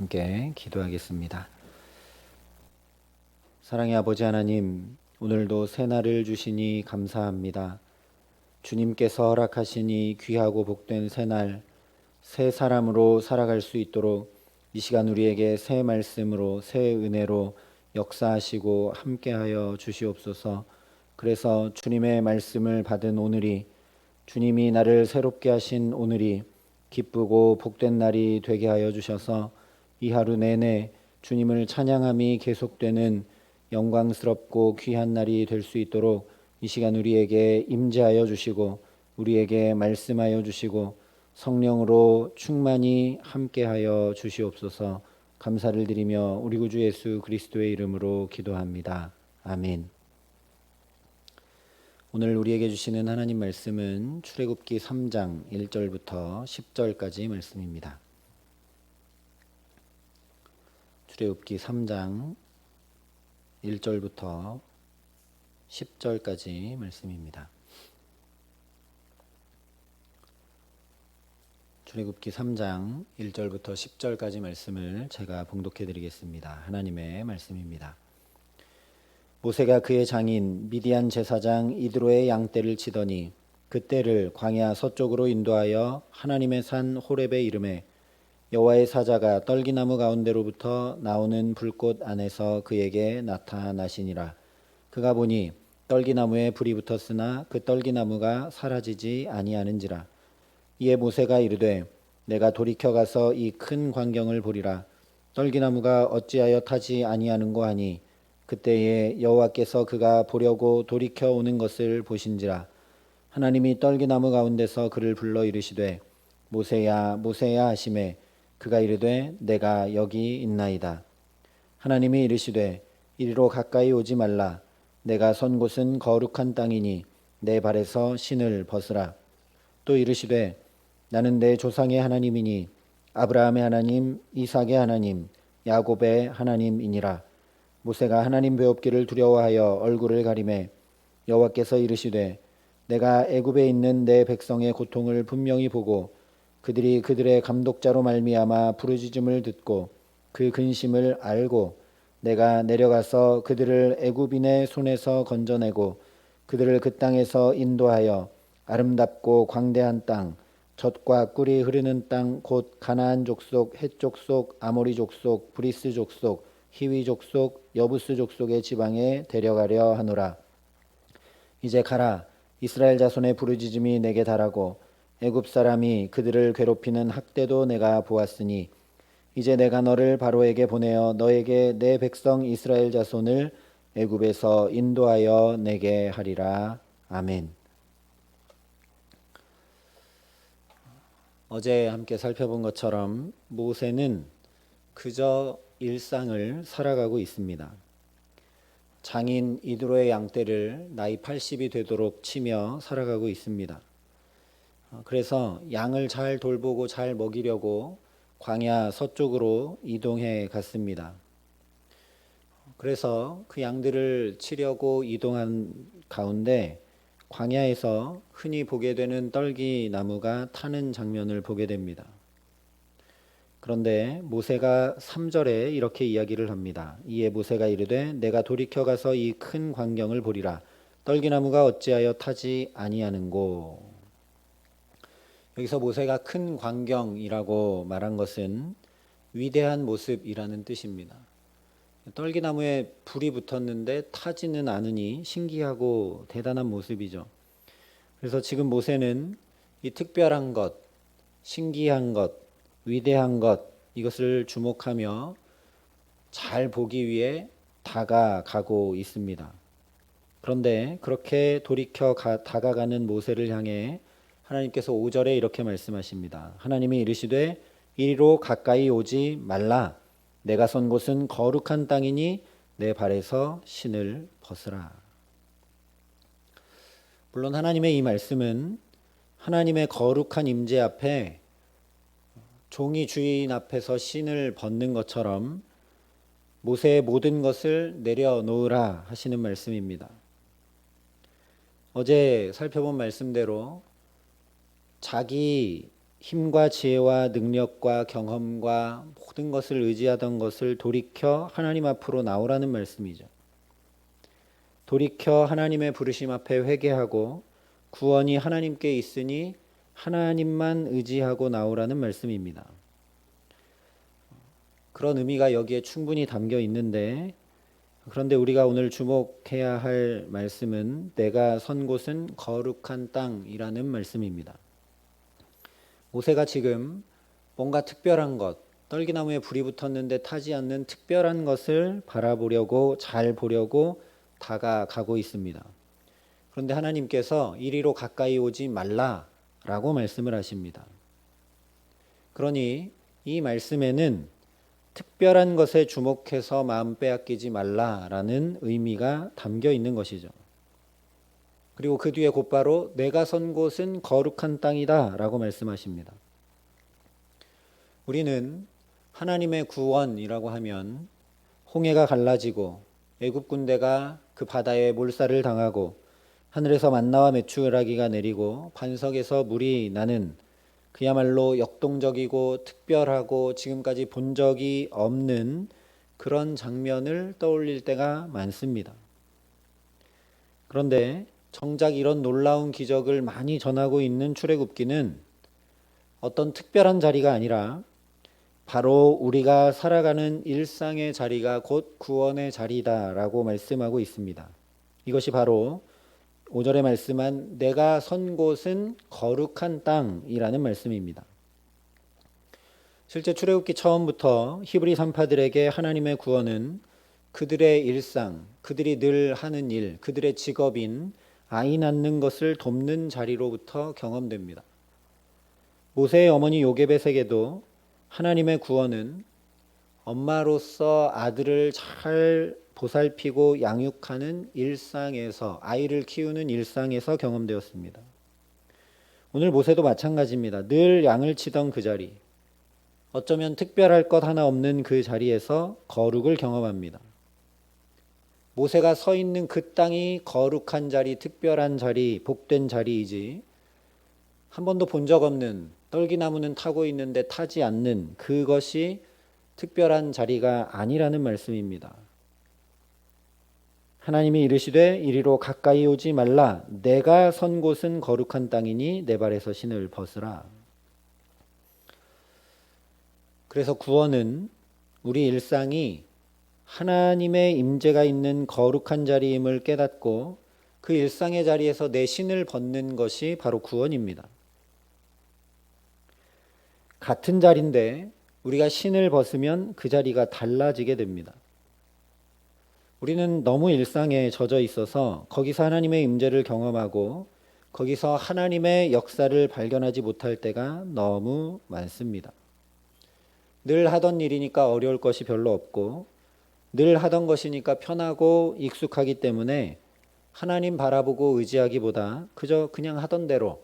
함께 기도하겠습니다. 사랑의 아버지 하나님, 오늘도 새날을 주시니 감사합니다. 주님께서 허락하시니 귀하고 복된 새날, 새 사람으로 살아갈 수 있도록 이 시간 우리에게 새 말씀으로, 새 은혜로 역사하시고 함께하여 주시옵소서. 그래서 주님의 말씀을 받은 오늘이, 주님이 나를 새롭게 하신 오늘이 기쁘고 복된 날이 되게 하여 주셔서 이 하루 내내 주님을 찬양함이 계속되는 영광스럽고 귀한 날이 될 수 있도록 이 시간 우리에게 임재하여 주시고 우리에게 말씀하여 주시고 성령으로 충만히 함께하여 주시옵소서. 감사를 드리며 우리 구주 예수 그리스도의 이름으로 기도합니다. 아멘. 오늘 우리에게 주시는 하나님 말씀은 출애굽기 3장 1절부터 10절까지 말씀입니다. 출애굽기 3장 1절부터 10절까지 말씀입니다. 출애굽기 3장 1절부터 10절까지 말씀을 제가 봉독해 드리겠습니다. 하나님의 말씀입니다. 모세가 그의 장인 미디안 제사장 이드로의 양떼를 치더니 그 떼를 광야 서쪽으로 인도하여 하나님의 산 호렙에 이르매 여호와의 사자가 떨기나무 가운데로부터 나오는 불꽃 안에서 그에게 나타나시니라. 그가 보니 떨기나무에 불이 붙었으나 그 떨기나무가 사라지지 아니하는지라. 이에 모세가 이르되 내가 돌이켜 가서 이 큰 광경을 보리라. 떨기나무가 어찌하여 타지 아니하는고 하니 그때에 여호와께서 그가 보려고 돌이켜 오는 것을 보신지라. 하나님이 떨기나무 가운데서 그를 불러 이르시되 모세야 모세야 하시매 그가 이르되 내가 여기 있나이다. 하나님이 이르시되 이리로 가까이 오지 말라. 내가 선 곳은 거룩한 땅이니 내 발에서 신을 벗으라. 또 이르시되 나는 내 조상의 하나님이니 아브라함의 하나님 이삭의 하나님 야곱의 하나님이니라. 모세가 하나님 배웁기를 두려워하여 얼굴을 가리매 여호와께서 이르시되 내가 애굽에 있는 내 백성의 고통을 분명히 보고 그들이 그들의 감독자로 말미암아 부르짖음을 듣고 그 근심을 알고 내가 내려가서 그들을 애굽인의 손에서 건져내고 그들을 그 땅에서 인도하여 아름답고 광대한 땅 젖과 꿀이 흐르는 땅 곧 가나안 족속 헷 족속 아모리 족속 브리스 족속 히위 족속 여부스 족속의 지방에 데려가려 하노라. 이제 가라. 이스라엘 자손의 부르짖음이 내게 달하고 애굽 사람이 그들을 괴롭히는 학대도 내가 보았으니 이제 내가 너를 바로에게 보내어 너에게 내 백성 이스라엘 자손을 애굽에서 인도하여 내게 하리라. 아멘. 어제 함께 살펴본 것처럼 모세는 그저 일상을 살아가고 있습니다. 장인 이드로의 양떼를 나이 80이 되도록 치며 살아가고 있습니다. 그래서 양을 잘 돌보고 잘 먹이려고 광야 서쪽으로 이동해 갔습니다. 그래서 그 양들을 치려고 이동한 가운데 광야에서 흔히 보게 되는 떨기나무가 타는 장면을 보게 됩니다. 그런데 모세가 3절에 이렇게 이야기를 합니다. 이에 모세가 이르되 내가 돌이켜 가서 이 큰 광경을 보리라. 떨기나무가 어찌하여 타지 아니하는고. 여기서 모세가 큰 광경이라고 말한 것은 위대한 모습이라는 뜻입니다. 떨기나무에 불이 붙었는데 타지는 않으니 신기하고 대단한 모습이죠. 그래서 지금 모세는 이 특별한 것, 신기한 것, 위대한 것, 이것을 주목하며 잘 보기 위해 다가가고 있습니다. 그런데 그렇게 돌이켜 다가가는 모세를 향해 하나님께서 5절에 이렇게 말씀하십니다. 하나님이 이르시되 이리로 가까이 오지 말라. 내가 선 곳은 거룩한 땅이니 내 발에서 신을 벗으라. 물론 하나님의 이 말씀은 하나님의 거룩한 임재 앞에 종이 주인 앞에서 신을 벗는 것처럼 모세의 모든 것을 내려놓으라 하시는 말씀입니다. 어제 살펴본 말씀대로 자기 힘과 지혜와 능력과 경험과 모든 것을 의지하던 것을 돌이켜 하나님 앞으로 나오라는 말씀이죠. 돌이켜 하나님의 부르심 앞에 회개하고 구원이 하나님께 있으니 하나님만 의지하고 나오라는 말씀입니다. 그런 의미가 여기에 충분히 담겨 있는데, 그런데 우리가 오늘 주목해야 할 말씀은 내가 선 곳은 거룩한 땅이라는 말씀입니다. 모세가 지금 뭔가 특별한 것, 떨기나무에 불이 붙었는데 타지 않는 특별한 것을 바라보려고 잘 보려고 다가가고 있습니다. 그런데 하나님께서 이리로 가까이 오지 말라라고 말씀을 하십니다. 그러니 이 말씀에는 특별한 것에 주목해서 마음 빼앗기지 말라라는 의미가 담겨 있는 것이죠. 그리고 그 뒤에 곧바로 내가 선 곳은 거룩한 땅이다 라고 말씀하십니다. 우리는 하나님의 구원이라고 하면 홍해가 갈라지고 애굽 군대가 그 바다에 몰살을 당하고 하늘에서 만나와 메추라기가 내리고 반석에서 물이 나는 그야말로 역동적이고 특별하고 지금까지 본 적이 없는 그런 장면을 떠올릴 때가 많습니다. 그런데 정작 이런 놀라운 기적을 많이 전하고 있는 출애굽기는 어떤 특별한 자리가 아니라 바로 우리가 살아가는 일상의 자리가 곧 구원의 자리다라고 말씀하고 있습니다. 이것이 바로 5절에 말씀한 내가 선 곳은 거룩한 땅이라는 말씀입니다. 실제 출애굽기 처음부터 히브리 산파들에게 하나님의 구원은 그들의 일상, 그들이 늘 하는 일, 그들의 직업인 아이 낳는 것을 돕는 자리로부터 경험됩니다. 모세의 어머니 요게벳에게도 하나님의 구원은 엄마로서 아들을 잘 보살피고 양육하는 일상에서, 아이를 키우는 일상에서 경험되었습니다. 오늘 모세도 마찬가지입니다. 늘 양을 치던 그 자리, 어쩌면 특별할 것 하나 없는 그 자리에서 거룩을 경험합니다. 모세가 서 있는 그 땅이 거룩한 자리, 특별한 자리, 복된 자리이지 한 번도 본 적 없는, 떨기나무는 타고 있는데 타지 않는 그것이 특별한 자리가 아니라는 말씀입니다. 하나님이 이르시되 이리로 가까이 오지 말라. 내가 선 곳은 거룩한 땅이니 내 발에서 신을 벗으라. 그래서 구원은 우리 일상이 하나님의 임재가 있는 거룩한 자리임을 깨닫고 그 일상의 자리에서 내 신을 벗는 것이 바로 구원입니다. 같은 자리인데 우리가 신을 벗으면 그 자리가 달라지게 됩니다. 우리는 너무 일상에 젖어 있어서 거기서 하나님의 임재를 경험하고 거기서 하나님의 역사를 발견하지 못할 때가 너무 많습니다. 늘 하던 일이니까 어려울 것이 별로 없고 늘 하던 것이니까 편하고 익숙하기 때문에 하나님 바라보고 의지하기보다 그저 그냥 하던 대로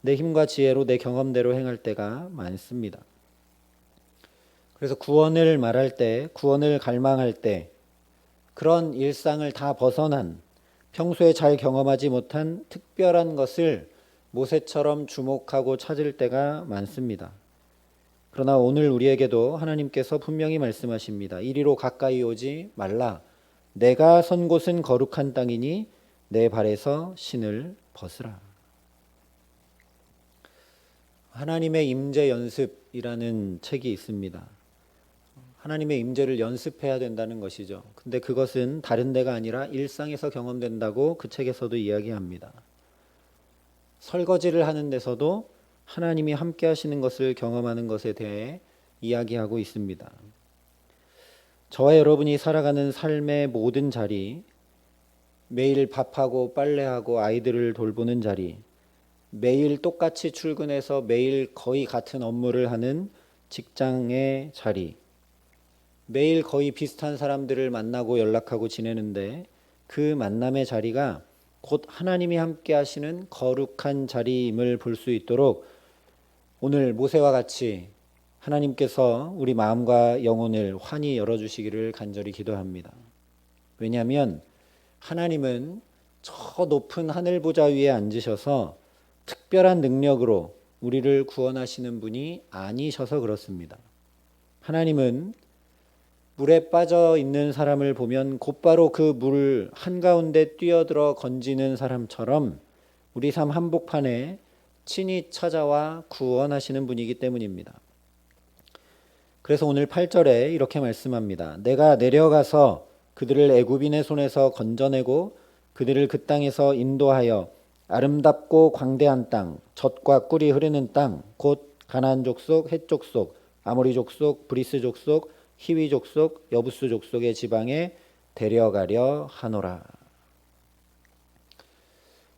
내 힘과 지혜로 내 경험대로 행할 때가 많습니다. 그래서 구원을 말할 때, 구원을 갈망할 때 그런 일상을 다 벗어난 평소에 잘 경험하지 못한 특별한 것을 모세처럼 주목하고 찾을 때가 많습니다. 그러나 오늘 우리에게도 하나님께서 분명히 말씀하십니다. 이리로 가까이 오지 말라. 내가 선 곳은 거룩한 땅이니 내 발에서 신을 벗으라. 하나님의 임재 연습이라는 책이 있습니다. 하나님의 임재를 연습해야 된다는 것이죠. 근데 그것은 다른 데가 아니라 일상에서 경험된다고 그 책에서도 이야기합니다. 설거지를 하는 데서도 하나님이 함께 하시는 것을 경험하는 것에 대해 이야기하고 있습니다. 저와 여러분이 살아가는 삶의 모든 자리, 매일 밥하고 빨래하고 아이들을 돌보는 자리, 매일 똑같이 출근해서 매일 거의 같은 업무를 하는 직장의 자리, 매일 거의 비슷한 사람들을 만나고 연락하고 지내는데 그 만남의 자리가 곧 하나님이 함께 하시는 거룩한 자리임을 볼 수 있도록 오늘 모세와 같이 하나님께서 우리 마음과 영혼을 환히 열어주시기를 간절히 기도합니다. 왜냐하면 하나님은 저 높은 하늘 보좌 위에 앉으셔서 특별한 능력으로 우리를 구원하시는 분이 아니셔서 그렇습니다. 하나님은 물에 빠져 있는 사람을 보면 곧바로 그 물 한가운데 뛰어들어 건지는 사람처럼 우리 삶 한복판에 친히 찾아와 구원하시는 분이기 때문입니다. 그래서 오늘 8절에 이렇게 말씀합니다. 내가 내려가서 그들을 애굽인의 손에서 건져내고 그들을 그 땅에서 인도하여 아름답고 광대한 땅, 젖과 꿀이 흐르는 땅, 곧 가나안 족속, 헷 족속, 아모리 족속, 브리스 족속, 히위 족속, 여부스 족속의 지방에 데려가려 하노라.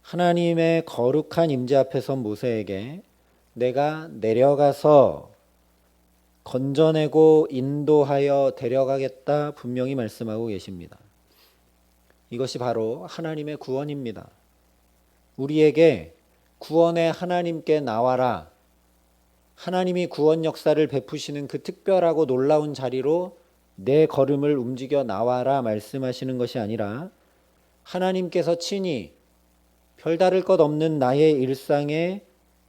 하나님의 거룩한 임재 앞에 선 모세에게 내가 내려가서 건져내고 인도하여 데려가겠다 분명히 말씀하고 계십니다. 이것이 바로 하나님의 구원입니다. 우리에게 구원의 하나님께 나와라. 하나님이 구원 역사를 베푸시는 그 특별하고 놀라운 자리로 내 걸음을 움직여 나와라 말씀하시는 것이 아니라 하나님께서 친히 별다를 것 없는 나의 일상에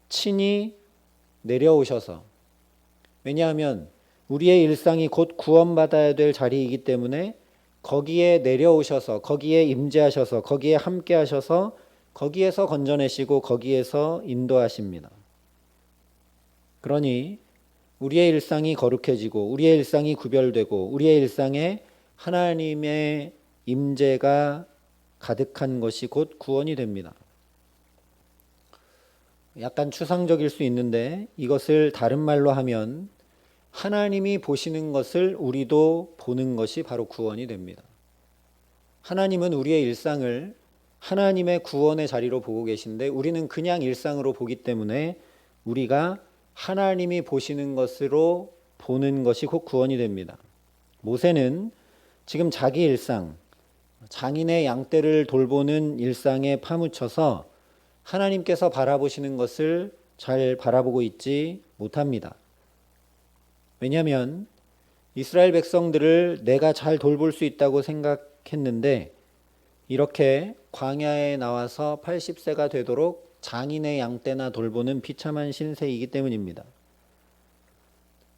친히 내려오셔서, 왜냐하면 우리의 일상이 곧 구원받아야 될 자리이기 때문에 거기에 내려오셔서 거기에 임재하셔서 거기에 함께 하셔서 거기에서 건져내시고 거기에서 인도하십니다. 그러니 우리의 일상이 거룩해지고 우리의 일상이 구별되고 우리의 일상에 하나님의 임재가 가득한 것이 곧 구원이 됩니다. 약간 추상적일 수 있는데 이것을 다른 말로 하면 하나님이 보시는 것을 우리도 보는 것이 바로 구원이 됩니다. 하나님은 우리의 일상을 하나님의 구원의 자리로 보고 계신데 우리는 그냥 일상으로 보기 때문에 우리가 하나님이 보시는 것으로 보는 것이 곧 구원이 됩니다. 모세는 지금 자기 일상, 장인의 양떼를 돌보는 일상에 파묻혀서 하나님께서 바라보시는 것을 잘 바라보고 있지 못합니다. 왜냐하면 이스라엘 백성들을 내가 잘 돌볼 수 있다고 생각했는데 이렇게 광야에 나와서 80세가 되도록 장인의 양떼나 돌보는 비참한 신세이기 때문입니다.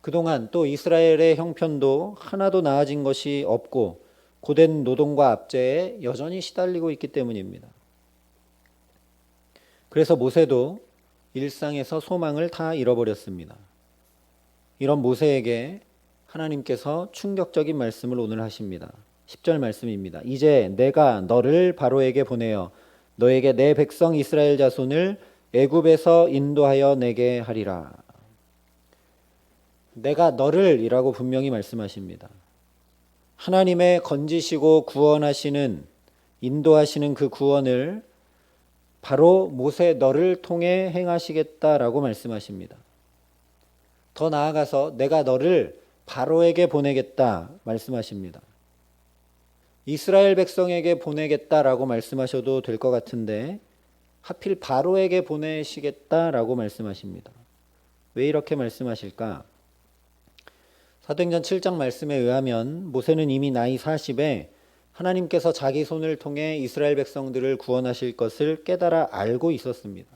그동안 또 이스라엘의 형편도 하나도 나아진 것이 없고 고된 노동과 압제에 여전히 시달리고 있기 때문입니다. 그래서 모세도 일상에서 소망을 다 잃어버렸습니다. 이런 모세에게 하나님께서 충격적인 말씀을 오늘 하십니다. 10절 말씀입니다. 이제 내가 너를 바로에게 보내어 너에게 내 백성 이스라엘 자손을 애굽에서 인도하여 내게 하리라. 내가 너를 이라고 분명히 말씀하십니다. 하나님의 건지시고 구원하시는 인도하시는 그 구원을 바로 모세 너를 통해 행하시겠다라고 말씀하십니다. 더 나아가서 내가 너를 바로에게 보내겠다 말씀하십니다. 이스라엘 백성에게 보내겠다라고 말씀하셔도 될 것 같은데 하필 바로에게 보내시겠다라고 말씀하십니다. 왜 이렇게 말씀하실까? 사도행전 7장 말씀에 의하면 모세는 이미 나이 40에 하나님께서 자기 손을 통해 이스라엘 백성들을 구원하실 것을 깨달아 알고 있었습니다.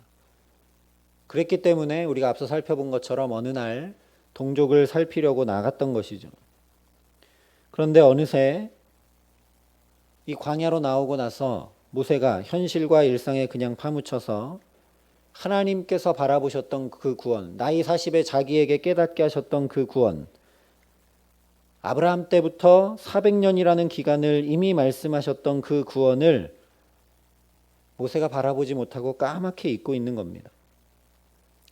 그랬기 때문에 우리가 앞서 살펴본 것처럼 어느 날 동족을 살피려고 나갔던 것이죠. 그런데 어느새 이 광야로 나오고 나서 모세가 현실과 일상에 그냥 파묻혀서 하나님께서 바라보셨던 그 구원, 나이 40에 자기에게 깨닫게 하셨던 그 구원, 아브라함 때부터 400년이라는 기간을 이미 말씀하셨던 그 구원을 모세가 바라보지 못하고 까맣게 잊고 있는 겁니다.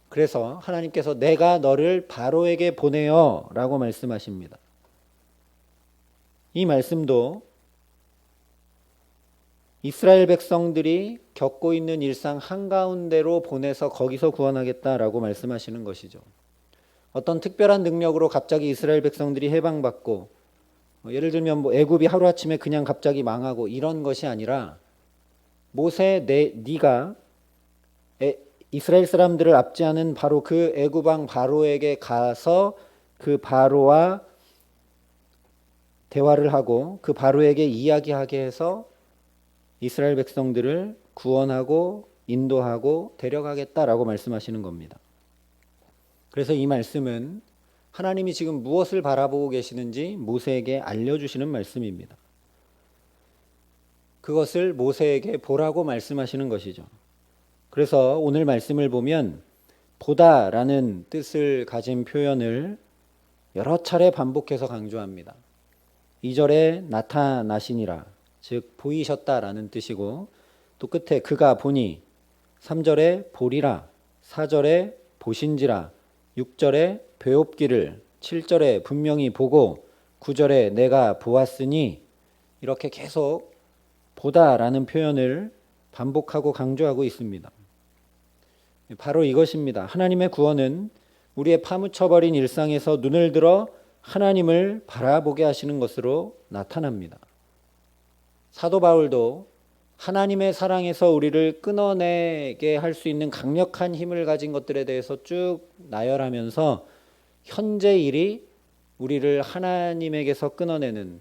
그래서 하나님께서 내가 너를 바로에게 보내어 라고 말씀하십니다. 이 말씀도 이스라엘 백성들이 겪고 있는 일상 한가운데로 보내서 거기서 구원하겠다라고 말씀하시는 것이죠. 어떤 특별한 능력으로 갑자기 이스라엘 백성들이 해방받고 예를 들면 애굽이 하루아침에 그냥 갑자기 망하고 이런 것이 아니라 모세 네가 이스라엘 사람들을 압제하는 바로 그 애굽 왕 바로에게 가서 그 바로와 대화를 하고 그 바로에게 이야기하게 해서 이스라엘 백성들을 구원하고 인도하고 데려가겠다라고 말씀하시는 겁니다. 그래서 이 말씀은 하나님이 지금 무엇을 바라보고 계시는지 모세에게 알려주시는 말씀입니다. 그것을 모세에게 보라고 말씀하시는 것이죠. 그래서 오늘 말씀을 보면 보다라는 뜻을 가진 표현을 여러 차례 반복해서 강조합니다. 2절에 나타나시니라, 즉 보이셨다라는 뜻이고, 또 끝에 그가 보니, 3절에 보리라, 4절에 보신지라, 6절에 배웁기를, 7절에 분명히 보고, 9절에 내가 보았으니, 이렇게 계속 보다라는 표현을 반복하고 강조하고 있습니다. 바로 이것입니다. 하나님의 구원은 우리의 파묻혀버린 일상에서 눈을 들어 하나님을 바라보게 하시는 것으로 나타납니다. 사도 바울도 하나님의 사랑에서 우리를 끊어내게 할 수 있는 강력한 힘을 가진 것들에 대해서 쭉 나열하면서 현재 일이 우리를 하나님에게서 끊어내는,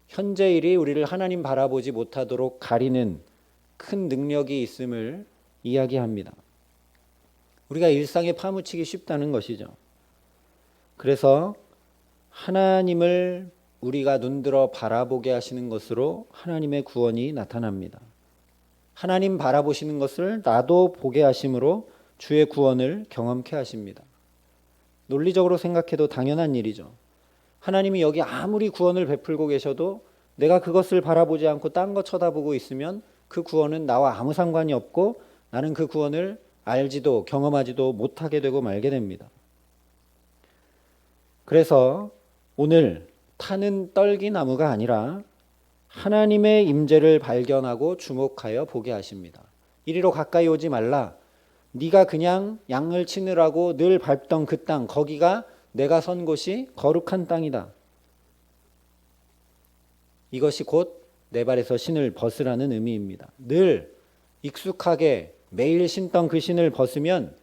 현재 일이 우리를 하나님 바라보지 못하도록 가리는 큰 능력이 있음을 이야기합니다. 우리가 일상에 파묻히기 쉽다는 것이죠. 그래서 하나님을 우리가 눈들어 바라보게 하시는 것으로 하나님의 구원이 나타납니다. 하나님 바라보시는 것을 나도 보게 하심으로 주의 구원을 경험케 하십니다. 논리적으로 생각해도 당연한 일이죠. 하나님이 여기 아무리 구원을 베풀고 계셔도 내가 그것을 바라보지 않고 딴 거 쳐다보고 있으면 그 구원은 나와 아무 상관이 없고 나는 그 구원을 알지도 경험하지도 못하게 되고 말게 됩니다. 그래서 오늘 타는 떨기나무가 아니라 하나님의 임재를 발견하고 주목하여 보게 하십니다. 이리로 가까이 오지 말라. 네가 그냥 양을 치느라고 늘 밟던 그 땅, 거기가 내가 선 곳이 거룩한 땅이다. 이것이 곧 내 발에서 신을 벗으라는 의미입니다. 늘 익숙하게 매일 신던 그 신을 벗으면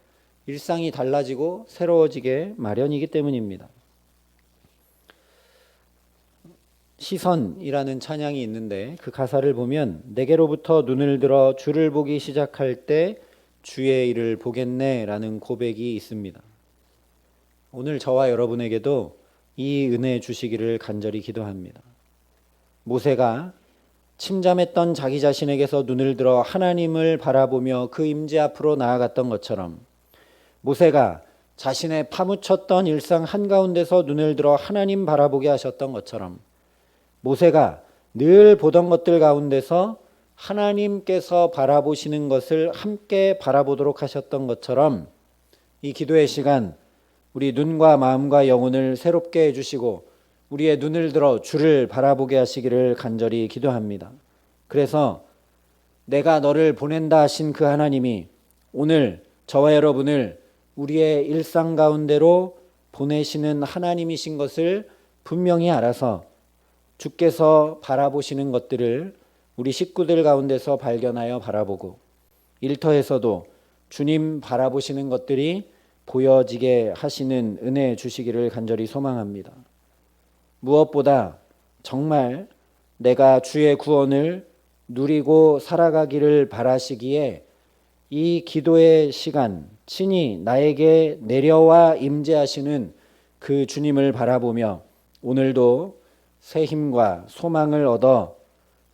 일상이 달라지고 새로워지게 마련이기 때문입니다. 시선이라는 찬양이 있는데 그 가사를 보면 내게로부터 눈을 들어 주를 보기 시작할 때 주의 일을 보겠네 라는 고백이 있습니다. 오늘 저와 여러분에게도 이 은혜 주시기를 간절히 기도합니다. 모세가 침잠했던 자기 자신에게서 눈을 들어 하나님을 바라보며 그 임재 앞으로 나아갔던 것처럼 모세가 자신의 파묻혔던 일상 한가운데서 눈을 들어 하나님 바라보게 하셨던 것처럼 모세가 늘 보던 것들 가운데서 하나님께서 바라보시는 것을 함께 바라보도록 하셨던 것처럼 이 기도의 시간 우리 눈과 마음과 영혼을 새롭게 해주시고 우리의 눈을 들어 주를 바라보게 하시기를 간절히 기도합니다. 그래서 내가 너를 보낸다 하신 그 하나님이 오늘 저와 여러분을 우리의 일상 가운데로 보내시는 하나님이신 것을 분명히 알아서 주께서 바라보시는 것들을 우리 식구들 가운데서 발견하여 바라보고 일터에서도 주님 바라보시는 것들이 보여지게 하시는 은혜 주시기를 간절히 소망합니다. 무엇보다 정말 내가 주의 구원을 누리고 살아가기를 바라시기에 이 기도의 시간 친히 나에게 내려와 임재하시는 그 주님을 바라보며 오늘도 새 힘과 소망을 얻어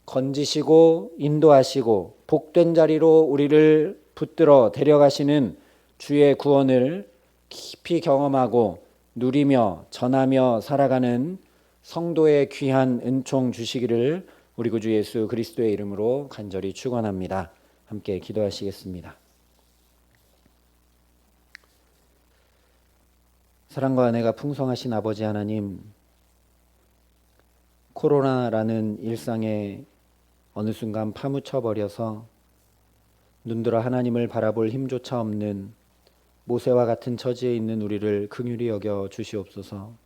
건지시고 인도하시고 복된 자리로 우리를 붙들어 데려가시는 주의 구원을 깊이 경험하고 누리며 전하며 살아가는 성도의 귀한 은총 주시기를 우리 구주 예수 그리스도의 이름으로 간절히 축원합니다. 함께 기도하시겠습니다. 사랑과 은혜가 풍성하신 아버지 하나님, 코로나라는 일상에 어느 순간 파묻혀버려서 눈들어 하나님을 바라볼 힘조차 없는 모세와 같은 처지에 있는 우리를 긍휼히 여겨 주시옵소서.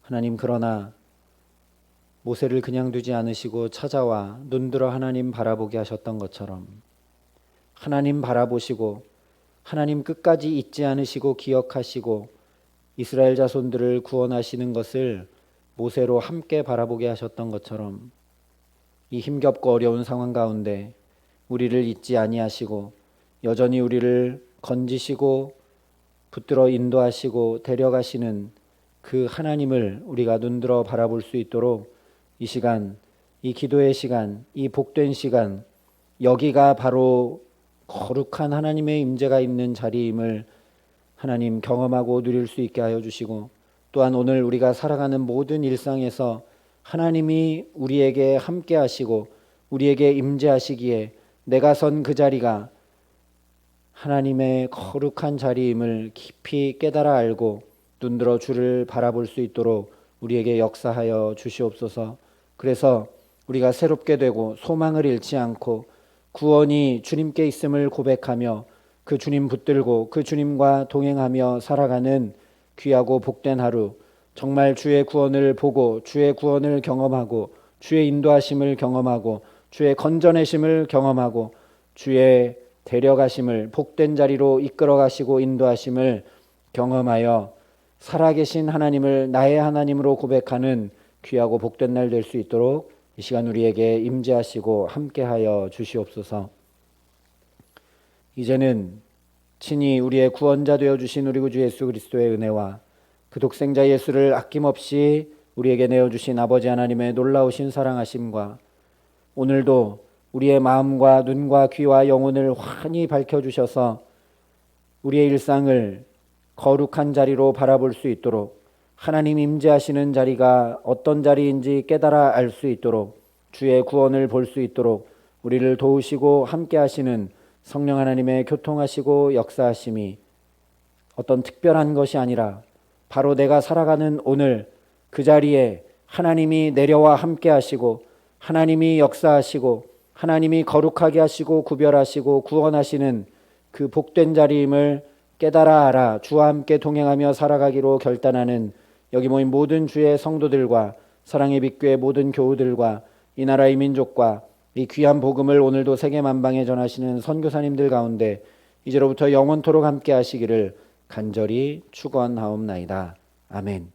하나님, 그러나 모세를 그냥 두지 않으시고 찾아와 눈들어 하나님 바라보게 하셨던 것처럼 하나님 바라보시고 하나님 끝까지 잊지 않으시고 기억하시고 이스라엘 자손들을 구원하시는 것을 모세로 함께 바라보게 하셨던 것처럼 이 힘겹고 어려운 상황 가운데 우리를 잊지 아니하시고 여전히 우리를 건지시고 붙들어 인도하시고 데려가시는 그 하나님을 우리가 눈들어 바라볼 수 있도록 이 시간, 이 기도의 시간, 이 복된 시간, 여기가 바로 거룩한 하나님의 임재가 있는 자리임을 하나님 경험하고 누릴 수 있게 하여 주시고, 또한 오늘 우리가 살아가는 모든 일상에서 하나님이 우리에게 함께 하시고 우리에게 임재하시기에 내가 선 그 자리가 하나님의 거룩한 자리임을 깊이 깨달아 알고 눈들어 주를 바라볼 수 있도록 우리에게 역사하여 주시옵소서. 그래서 우리가 새롭게 되고 소망을 잃지 않고 구원이 주님께 있음을 고백하며 그 주님 붙들고 그 주님과 동행하며 살아가는 귀하고 복된 하루, 정말 주의 구원을 보고 주의 구원을 경험하고 주의 인도하심을 경험하고 주의 건져내심을 경험하고 주의 데려가심을, 복된 자리로 이끌어가시고 인도하심을 경험하여 살아계신 하나님을 나의 하나님으로 고백하는 귀하고 복된 날 될 수 있도록 이 시간 우리에게 임재하시고 함께하여 주시옵소서. 이제는 친히 우리의 구원자 되어주신 우리 구주 예수 그리스도의 은혜와 그 독생자 예수를 아낌없이 우리에게 내어주신 아버지 하나님의 놀라우신 사랑하심과 오늘도 우리의 마음과 눈과 귀와 영혼을 환히 밝혀주셔서 우리의 일상을 거룩한 자리로 바라볼 수 있도록, 하나님 임재하시는 자리가 어떤 자리인지 깨달아 알 수 있도록, 주의 구원을 볼 수 있도록 우리를 도우시고 함께 하시는 성령 하나님의 교통하시고 역사하심이 어떤 특별한 것이 아니라 바로 내가 살아가는 오늘 그 자리에 하나님이 내려와 함께 하시고 하나님이 역사하시고 하나님이 거룩하게 하시고 구별하시고 구원하시는 그 복된 자리임을 깨달아 알아 주와 함께 동행하며 살아가기로 결단하는 여기 모인 모든 주의 성도들과 사랑의 빛교회 모든 교우들과 이 나라의 민족과 이 귀한 복음을 오늘도 세계 만방에 전하시는 선교사님들 가운데 이제로부터 영원토록 함께 하시기를 간절히 축원하옵나이다. 아멘.